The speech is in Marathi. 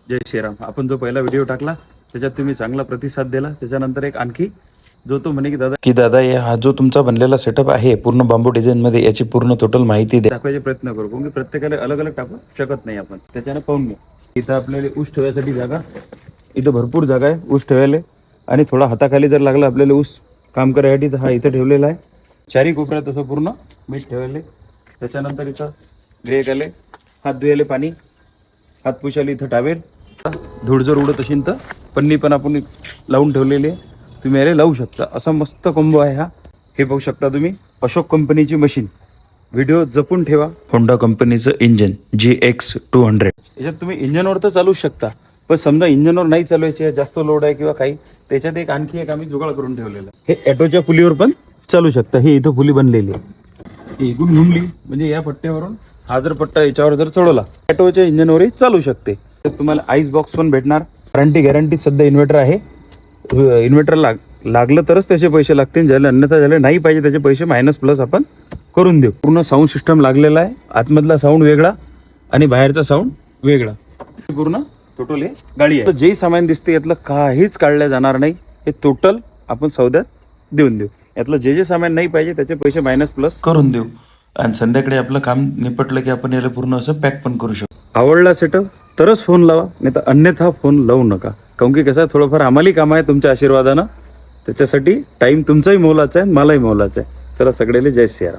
जय श्रीराम. आपण जो पहिला व्हिडिओ टाकला त्याच्यात तुम्ही चांगला प्रतिसाद दिला. त्याच्यानंतर एक आणखी जो तो म्हणे की दादा हा जो तुमचा बनलेला सेटअप आहे पूर्ण बांबू डिझाईन मध्ये, याची पूर्ण टोटल माहिती द्या. दाखवायचे प्रयत्न करू, कारण प्रत्येकाला अलग अलग टाकू शकत नाही आपण. त्याच्याने पाहून घ्या. इथं आपल्याला ऊस ठेवायसाठी जागा, इथं भरपूर जागा आहे ऊस ठेवायला. आणि थोडा हाताखाली जर लागला आपल्याला ऊस काम करायसाठी तर हा इथं ठेवलेला आहे. चारी कोपऱ्यात तसं पूर्ण मीठ ठेवले. त्याच्यानंतर इथं ग्रेक आले, हात धुवायले पाणी, हात पुशायला इथं टावेल. धूळ जर उडत असेल तर पन्नी पण आपण लावून ठेवलेली आहे, तुम्ही याला लावू शकता. असा मस्त कॉम्बो आहे हा. हे पाहू शकता तुम्ही, अशोक कंपनीची मशीन. व्हिडिओ जपून ठेवा. होंडा कंपनीचं इंजन GX200. याच्यात तुम्ही इंजनवर तर चालू शकता, पण समजा इंजनवर नाही चालवायचे, जास्त लोड आहे किंवा काही, त्याच्यात एक आणखी एक आम्ही जुगाड करून ठेवलेलं आहे. हे ॲटोच्या पुलीवर पण चालू शकता. हे इथं पुली बनलेली आहे, इकडून घुमली म्हणजे या पट्ट्यावरून हा जर पट्टा याच्यावर जर चढवला ॲटोच्या इंजनवरही चालू शकते. तुम्हाला आईस बॉक्स पण भेटणार. गॅरंटी सध्या इन्व्हर्टर आहे. इन्व्हर्टर लागलं तरच त्याचे पैसे लागतील, ज्याला अन्यथा ज्याला नाही पाहिजे त्याचे पैसे मायनस प्लस आपण करून देऊ. पूर्ण साऊंड सिस्टम लागलेला आहे. आतमधला साऊंड वेगळा आणि बाहेरचा साऊंड वेगळा. पूर्ण टोटल हे गाडी आहे. जे सामान दिसते यातलं काहीच काढलं जाणार नाही. हे टोटल आपण सौद्यात देऊन देऊ. यातलं जे सामान नाही पाहिजे त्याचे पैसे मायनस प्लस करून देऊ. आणि संध्याकाळी आपलं काम निपटलं की आपण याला पूर्ण असं पॅक पण करू शकतो. आवडला सेटअप तरच फोन लावा, नाही तर अन्यथा फोन लावू नका. काऊन की कसं थोडंफार आम्हालाही काम आहे तुमच्या आशीर्वादानं. त्याच्यासाठी टाईम तुमचाही मोलाचा आहे, मलाही मोलाचा आहे. चला सगळ्याला जय श्रीराम.